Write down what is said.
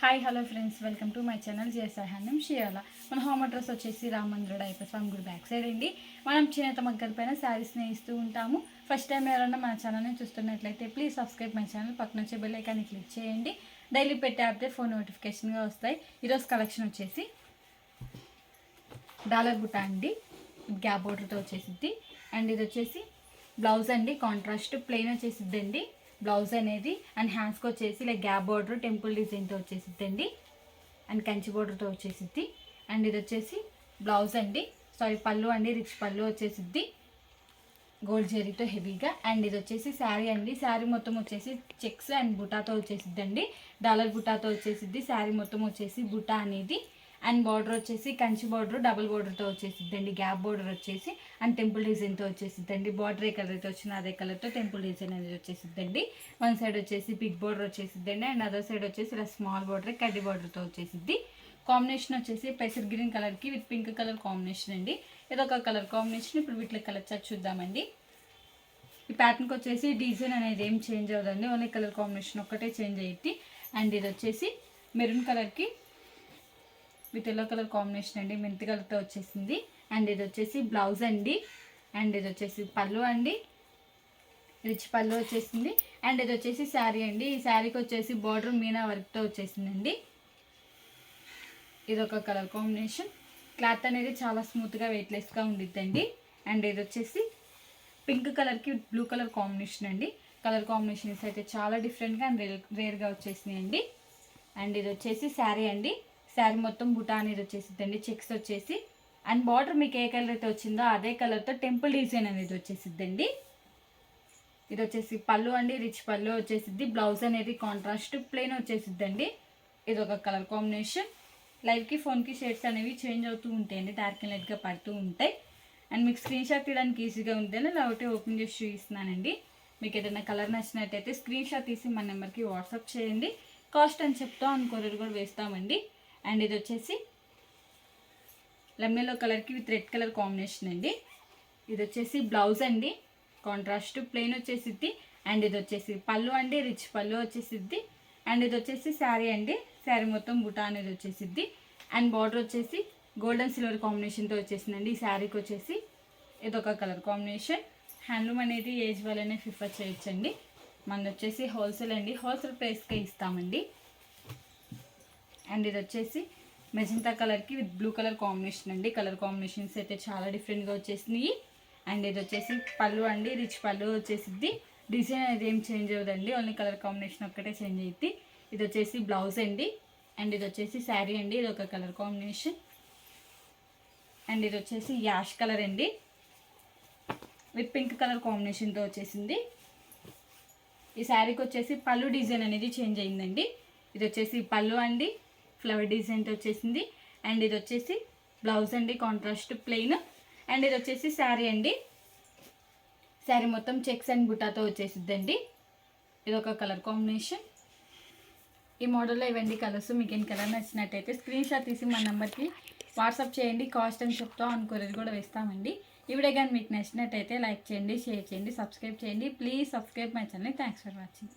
Hi hello friends, welcome to my channel GSR handloom షియాల. మన home address వచ్చేసి రామ మందిర డైపర్ స్వామి గుడి బ్యాక్ సైడ్ అండి. మనం చేనేత మగ్గల పైన శారీస్ని ఇస్తూ ఉంటాము. ఫస్ట్ టైం ఎవరైనా మన ఛానల్ని చూస్తున్నట్లయితే ప్లీజ్ సబ్స్క్రైబ్ మై ఛానల్, పక్కన వచ్చే బెల్ ఐకాన్ని క్లిక్ చేయండి. డైలీ పెట్టే అప్డేట్ ఫోన్ నోటిఫికేషన్గా వస్తాయి. ఈరోజు కలెక్షన్ వచ్చేసి డాలర్ బుట్ట అండి, గ్యాప్ బోర్డర్తో వచ్చేసిద్ది. అండ్ ఇది వచ్చేసి బ్లౌజ్ అండి, కాంట్రాస్ట్ ప్లెయిన్ వచ్చేసిద్దండి బ్లౌజ్ అనేది. అండ్ హ్యాండ్స్కి వచ్చేసి లైక్ గ్యాప్ బోర్డర్ టెంపుల్ డిజైన్తో వచ్చేసిద్దండి. అండ్ కంచి బోర్డర్తో వచ్చేసిద్ది. అండ్ ఇది వచ్చేసి బ్లౌజ్ అండి, పళ్ళు అండి, రిచ్ పళ్ళు వచ్చేసిద్ది గోల్డ్ జరీతో హెవీగా. అండ్ ఇది వచ్చేసి శారీ అండి, శారీ మొత్తం వచ్చేసి చెక్స్ అండ్ బుటాతో వచ్చేసిద్దండి, డాలర్ బుటాతో వచ్చేసిద్ది. శారీ మొత్తం వచ్చేసి బుటా అనేది. అండ్ బార్డర్ వచ్చేసి కంచి బార్డర్ డబుల్ బార్డర్తో వచ్చేసిద్దండి, గ్యాప్ బార్డర్ వచ్చేసి అండ్ టెంపుల్ డిజైన్తో వచ్చేసిద్దండి. బార్డర్ ఏ కలర్ అయితే వచ్చిన అదే కలర్తో టెంపుల్ డిజైన్ అనేది వచ్చేసిద్దండి. వన్ సైడ్ వచ్చేసి బిగ్ బార్డర్ వచ్చేసిద్దండి, అండ్ అదర్ సైడ్ వచ్చేసి ఇలా స్మాల్ బార్డర్ కడ్డీ బార్డర్తో వచ్చేసిద్ది. కాంబినేషన్ వచ్చేసి పెసర్ గ్రీన్ కలర్కి విత్ పింక్ కలర్ కాంబినేషన్ అండి. ఇదొక కలర్ కాంబినేషన్. ఇప్పుడు వీటిలో కలర్ చార్ట్ చూద్దామండి. ఈ ప్యాటర్న్కి వచ్చేసి డిజైన్ అనేది ఏం చేంజ్ అవ్వదండి, ఓన్లీ కలర్ కాంబినేషన్ ఒక్కటే చేంజ్ అయ్యింది. అండ్ ఇది వచ్చేసి మెరూన్ కలర్కి విత్ ఎల్లో కలర్ కాంబినేషన్ అండి, మెంతి కలర్తో వచ్చేసింది. అండ్ ఇది వచ్చేసి బ్లౌజ్ అండి. అండ్ ఇది వచ్చేసి పళ్ళు అండి, రిచ్ పళ్ళు వచ్చేసింది. అండ్ ఇది వచ్చేసి శారీ అండి. ఈ శారీకి వచ్చేసి బార్డర్ మీనా వర్క్తో వచ్చేసిందండి. ఇది ఒక కలర్ కాంబినేషన్. క్లాత్ అనేది చాలా స్మూత్గా వెయిట్లెస్గా ఉండిద్దండి. అండ్ ఇది వచ్చేసి పింక్ కలర్కి బ్లూ కలర్ కాంబినేషన్ అండి. కలర్ కాంబినేషన్స్ అయితే చాలా డిఫరెంట్గా అండ్ రేర్గా వచ్చేసినాయి అండి. అండ్ ఇది వచ్చేసి శారీ అండి, శారీ మొత్తం బుటా అనేది వచ్చేసిద్దండి, చెక్స్ వచ్చేసి. అండ్ బార్డర్ మీకు ఏ కలర్ అయితే వచ్చిందో అదే కలర్తో టెంపుల్ డిజైన్ అనేది వచ్చేసిద్దండి. ఇది వచ్చేసి పళ్ళు అండి, రిచ్ పళ్ళు వచ్చేసిద్ది. బ్లౌజ్ అనేది కాంట్రాస్ట్ ప్లెయిన్ వచ్చేసిద్దండి. ఇది ఒక కలర్ కాంబినేషన్. లైవ్కి ఫోన్కి షేడ్స్ అనేవి చేంజ్ అవుతూ ఉంటాయండి, డార్క్ అండ్ లైట్గా పడుతూ ఉంటాయి. అండ్ మీకు స్క్రీన్ షాట్ తీయడానికి ఈజీగా ఉందని ఇలా ఒకటి ఓపెన్ చేసి చూపిస్తున్నానండి. మీకు ఏదైనా కలర్ నచ్చినట్టయితే స్క్రీన్ షాట్ తీసి మన నెంబర్కి వాట్సాప్ చేయండి. కాస్ట్ అని చెప్తాం, అండ్ కొరియర్ కూడా వేస్తామండి. అండ్ ఇది వచ్చేసి లెమన్ ఎల్లో కలర్కి విత్ రెడ్ కలర్ కాంబినేషన్ అండి. ఇది వచ్చేసి బ్లౌజ్ అండి, కాంట్రాస్ట్ ప్లెయిన్ వచ్చేసిద్ది. అండ్ ఇది వచ్చేసి పళ్ళు అండి, రిచ్ పళ్ళు వచ్చేసిద్ది. అండ్ ఇది వచ్చేసి శారీ అండి, శారీ మొత్తం బుటా అనేది వచ్చేసిద్ది. అండ్ బార్డర్ వచ్చేసి గోల్డెన్ సిల్వర్ కాంబినేషన్తో వచ్చేసిందండి. ఈ శారీకి వచ్చేసి ఇదొక కలర్ కాంబినేషన్. హ్యాండ్లూమ్ అనేది ఏజ్ వాళ్ళనే ప్రిఫర్ చేయొచ్చండి. మనది వచ్చేసి హోల్సేల్ అండి, హోల్సేల్ ప్రైస్కే ఇస్తామండి. అండ్ ఇది వచ్చేసి మెజంతా కలర్కి విత్ బ్లూ కలర్ కాంబినేషన్ అండి. కలర్ కాంబినేషన్స్ అయితే చాలా డిఫరెంట్గా వచ్చేసినాయి. అండ్ ఇది వచ్చేసి పళ్ళు అండి, రిచ్ పళ్ళు వచ్చేసిద్ది. డిజైన్ అనేది ఏం చేంజ్ అవ్వదండి, ఓన్లీ కలర్ కాంబినేషన్ ఒక్కటే చేంజ్ అయ్యిద్ది. ఇది వచ్చేసి బ్లౌజ్ అండి. అండ్ ఇది వచ్చేసి శారీ అండి, ఇది ఒక కలర్ కాంబినేషన్. అండ్ ఇది వచ్చేసి యాష్ కలర్ అండి, విత్ పింక్ కలర్ కాంబినేషన్తో వచ్చేసింది. ఈ శారీకి వచ్చేసి పళ్ళు డిజైన్ అనేది చేంజ్ అయిందండి. ఇది వచ్చేసి పళ్ళు అండి, ఫ్లవర్ డిజైన్తో వచ్చేసింది. అండ్ ఇది వచ్చేసి బ్లౌజ్ అండి, కాంట్రాస్ట్ ప్లెయిన్. అండ్ ఇది వచ్చేసి శారీ అండి, శారీ మొత్తం చెక్స్ అండ్ బుటాతో వచ్చేసిద్దండి. ఇది ఒక కలర్ కాంబినేషన్. ఈ మోడల్లో ఇవన్నీ కలర్స్. మీకు ఏం కలర్ నచ్చినట్టయితే స్క్రీన్ షాట్ తీసి మా నెంబర్కి వాట్సాప్ చేయండి. కాస్ట్ అని చెప్తాం, అండ్ కొరియర్ కూడా వేస్తామండి. ఈ వీడియో కానీ మీకు నచ్చినట్టయితే లైక్ చేయండి, షేర్ చేయండి, సబ్స్క్రైబ్ చేయండి. Please subscribe my channel. Thanks for watching.